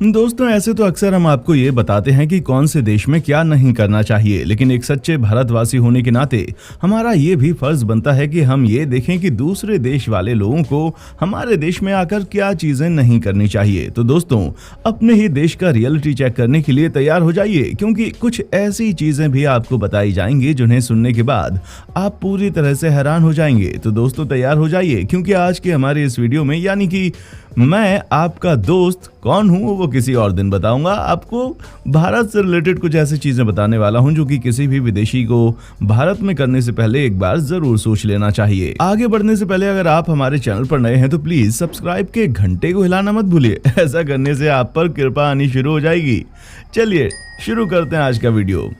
दोस्तों, ऐसे तो अक्सर हम आपको ये बताते हैं कि कौन से देश में क्या नहीं करना चाहिए, लेकिन एक सच्चे भारतवासी होने के नाते हमारा ये भी फर्ज बनता है कि हम ये देखें कि दूसरे देश वाले लोगों को हमारे देश में आकर क्या चीजें नहीं करनी चाहिए। तो दोस्तों, अपने ही देश का रियलिटी चेक करने के लिए तैयार हो जाइए, क्योंकि कुछ ऐसी चीजें भी आपको बताई जाएंगी जिन्हें सुनने के बाद आप पूरी तरह से हैरान हो जाएंगे। तो दोस्तों, तैयार हो जाइए, क्योंकि आज के हमारे इस वीडियो में, यानी कि मैं आपका दोस्त कौन हूं वो किसी और दिन बताऊंगा, आपको भारत से रिलेटेड कुछ ऐसी चीजें बताने वाला हूं जो कि किसी भी विदेशी को भारत में करने से पहले एक बार जरूर सोच लेना चाहिए। आगे बढ़ने से पहले अगर आप हमारे चैनल पर नए हैं तो प्लीज सब्सक्राइब के घंटे को हिलाना मत भूलिए। ऐसा करने से आप पर कृपा आनी शुरू हो जाएगी। चलिए शुरू करते हैं आज का वीडियो।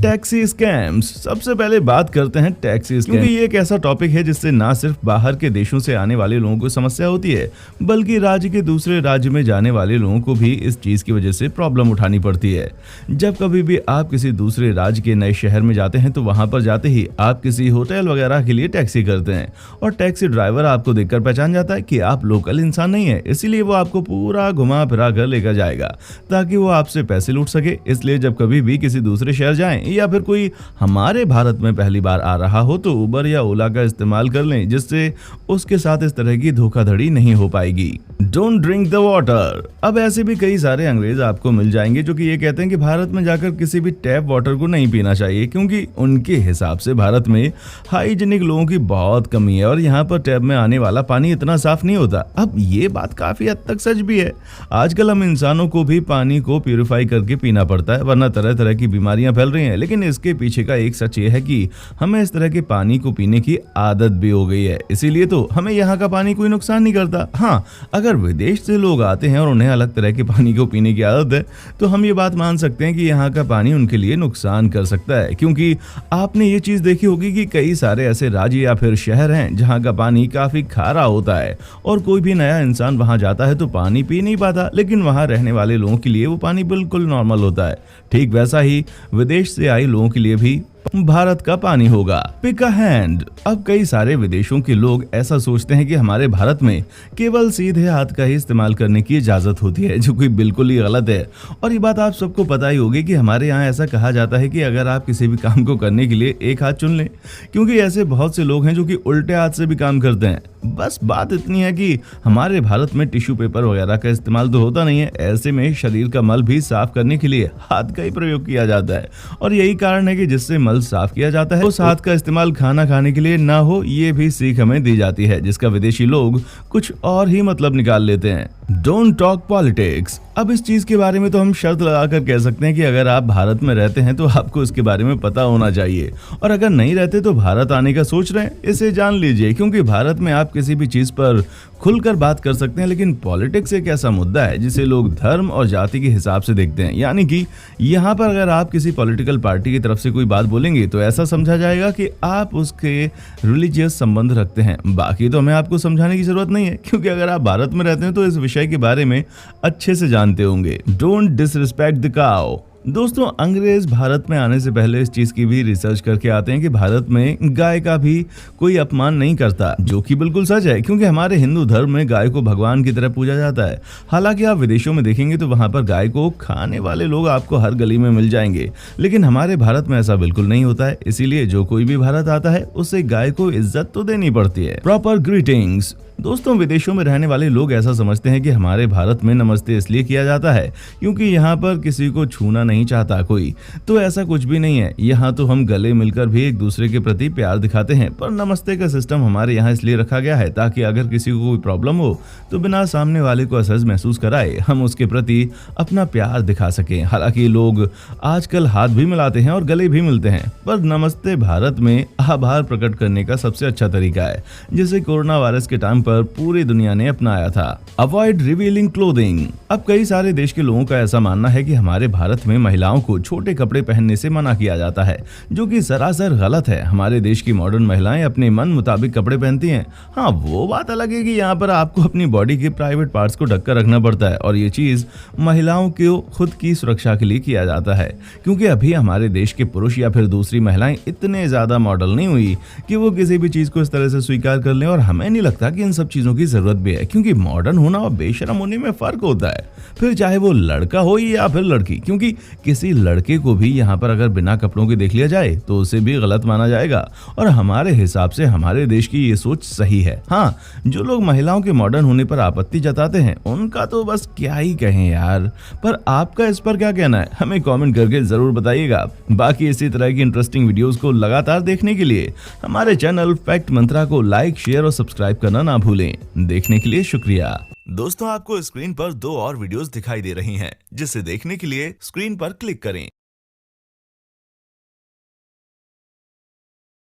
Taxi scams. सबसे पहले बात करते हैं टैक्सी स्कैम, क्योंकि ये एक ऐसा टॉपिक है जिससे ना सिर्फ बाहर के देशों से आने वाले लोगों को समस्या होती है, बल्कि राज्य के दूसरे राज्य में जाने वाले लोगों को भी इस चीज की वजह से प्रॉब्लम उठानी पड़ती है। जब कभी भी आप किसी दूसरे राज्य के नए शहर में जाते हैं तो वहां पर जाते ही आप किसी होटल वगैरह के लिए टैक्सी करते हैं और टैक्सी ड्राइवर आपको देखकर पहचान जाता है कि आप लोकल इंसान नहीं है, इसीलिए वो आपको पूरा घुमा फिरा कर लेकर जाएगा ताकि वो आपसे पैसे लूट सके। इसलिए जब कभी भी किसी दूसरे शहर जाएं या फिर कोई हमारे भारत में पहली बार आ रहा हो तो उबर या ओला का इस्तेमाल कर लें, जिससे उसके साथ इस तरह की धोखाधड़ी नहीं हो पाएगी। Don't drink the water. अब ऐसे भी कई सारे अंग्रेज आपको मिल जाएंगे जो कि ये कहते हैं कि भारत में जाकर किसी भी टैप वाटर को नहीं पीना चाहिए, क्योंकि उनके हिसाब से भारत में हाइजीनिक लोगों की बहुत कमी है और यहाँ पर टैप में आने वाला पानी इतना साफ नहीं होता। अब ये बात काफी हद तक सच भी है। आजकल हम इंसानों को भी पानी को प्यूरिफाई करके पीना पड़ता है, वरना तरह तरह की बीमारियां फैल रही हैं। लेकिन इसके पीछे का एक सच ये है कि हमें इस तरह के पानी को पीने की आदत भी हो गई है, इसीलिए तो हमें यहाँ का पानी कोई नुकसान नहीं करता। हाँ, अगर विदेश से लोग आते हैं और उन्हें अलग तरह के पानी को पीने की आदत है तो हम ये बात मान सकते हैं कि यहाँ का पानी उनके लिए नुकसान कर सकता है, क्योंकि आपने ये चीज देखी होगी कि कई सारे ऐसे राज्य या फिर शहर हैं जहाँ का पानी काफी खारा होता है और कोई भी नया इंसान वहां जाता है तो पानी पी नहीं पाता, लेकिन वहां रहने वाले लोगों के लिए वो पानी बिल्कुल नॉर्मल होता है। ठीक वैसा ही विदेश से आए लोगों के लिए भी भारत का पानी होगा। Pick a hand. अब कई सारे विदेशों के लोग ऐसा सोचते हैं कि हमारे भारत में केवल सीधे हाथ का ही इस्तेमाल करने की इजाजत होती है, जो कि बिल्कुल ही गलत है। और ये बात आप सबको पता ही होगी कि हमारे यहाँ ऐसा कहा जाता है कि अगर आप किसी भी काम को करने के लिए एक हाथ चुन लें, क्योंकि ऐसे बहुत से लोग हैं जो कि उल्टे हाथ से भी काम करते हैं। बस बात इतनी है कि हमारे भारत में टिश्यू पेपर वगैरह का इस्तेमाल तो होता नहीं है, ऐसे में शरीर का मल भी साफ करने के लिए हाथ का ही प्रयोग किया जाता है और यही कारण है कि जिससे मल साफ किया जाता है उस हाथ का इस्तेमाल खाना खाने के लिए ना हो, ये भी सीख हमें दी जाती है, जिसका विदेशी लोग कुछ और ही मतलब निकाल लेते हैं। Don't talk politics. अब इस चीज के बारे में तो हम शर्त लगाकर कह सकते हैं कि अगर आप भारत में रहते हैं तो आपको इसके बारे में पता होना चाहिए, और अगर नहीं रहते तो भारत आने का सोच रहे हैं इसे जान लीजिए, क्योंकि भारत में आप किसी भी चीज पर खुलकर बात कर सकते हैं, लेकिन पॉलिटिक्स एक ऐसा मुद्दा है जिसे लोग धर्म और जाति के हिसाब से देखते हैं। यानी कि यहाँ पर अगर आप किसी पॉलिटिकल पार्टी की तरफ से कोई बात बोलेंगे तो ऐसा समझा जाएगा कि आप उसके रिलीजियस संबंध रखते हैं। बाकी तो हमें आपको समझाने की जरूरत नहीं है, क्योंकि अगर आप भारत में रहते हैं तो इस विषय के बारे में अच्छे से जानते होंगे। Don't disrespect the cow. दोस्तों, अंग्रेज भारत में आने से पहले इस चीज की भी रिसर्च करके आते हैं कि भारत में गाय का भी कोई अपमान नहीं करता, जो कि बिल्कुल सच है, क्योंकि हमारे हिंदू धर्म में गाय को भगवान की तरह पूजा जाता है। हालांकि आप विदेशों में देखेंगे तो वहां पर गाय को खाने वाले लोग आपको हर गली में मिल जाएंगे, लेकिन हमारे भारत में ऐसा बिल्कुल नहीं होता है। इसीलिए जो कोई भी भारत आता है उसे गाय को इज्जत तो देनी पड़ती है। Proper greetings. दोस्तों, विदेशों में रहने वाले लोग ऐसा समझते हैं कि हमारे भारत में नमस्ते इसलिए किया जाता है क्योंकि यहाँ पर किसी को छूना नहीं चाहता कोई, तो ऐसा कुछ भी नहीं है। यहाँ तो हम गले मिलकर भी एक दूसरे के प्रति प्यार दिखाते हैं, पर नमस्ते का सिस्टम हमारे यहाँ इसलिए रखा गया है ताकि अगर किसी को कोई प्रॉब्लम हो तो बिना सामने वाले को असहज महसूस कराए हम उसके प्रति अपना प्यार दिखा सकें। हालांकि लोग आजकल हाथ भी मिलाते हैं और गले भी मिलते हैं, पर नमस्ते भारत में आभार प्रकट करने का सबसे अच्छा तरीका है। जैसे कोरोना वायरस के टाइम पर पूरी दुनिया ने अपनाया था। Avoid revealing clothing. अब कई सारे देश के लोगों का ऐसा मानना है कि हमारे भारत में महिलाओं को छोटे कपड़े पहनने से मना किया जाता है, जो कि सरासर गलत है। हमारे देश की मॉडर्न महिलाएं अपने मन मुताबिक कपड़े पहनती हैं। हाँ, वो बात अलग है कि यहाँ पर आपको अपनी बॉडी के प्राइवेट पार्ट्स को ढककर रखना पड़ता है, और ये चीज महिलाओं को खुद की सुरक्षा के लिए किया जाता है, क्योंकि अभी हमारे देश के पुरुष या फिर दूसरी महिलाएं इतने ज्यादा मॉडल नहीं हुई कि वो किसी भी चीज को इस तरह से स्वीकार कर लें। और हमें नहीं लगता कि इन सब चीजों की जरूरत भी है, क्योंकि मॉडर्न होना और बेशरम होने में फर्क होता है, फिर चाहे वो लड़का हो या फिर लड़की। क्योंकि किसी लड़के को भी यहाँ पर अगर बिना कपड़ों के देख लिया जाए तो उसे भी गलत माना जाएगा, और हमारे हिसाब से हमारे देश की ये सोच सही है। हाँ, जो लोग महिलाओं के मॉडर्न होने पर आपत्ति जताते हैं उनका तो बस क्या ही कहें यार। पर आपका इस पर क्या कहना है, हमें कमेंट करके जरूर बताइएगा। बाकी इसी तरह की इंटरेस्टिंग वीडियोस को लगातार देखने के लिए हमारे चैनल फैक्ट मंत्रा को लाइक, शेयर और सब्सक्राइब करना ना भूलें। देखने के लिए शुक्रिया। दोस्तों, आपको स्क्रीन पर 2 और वीडियोस दिखाई दे रही हैं, जिसे देखने के लिए स्क्रीन पर क्लिक करें।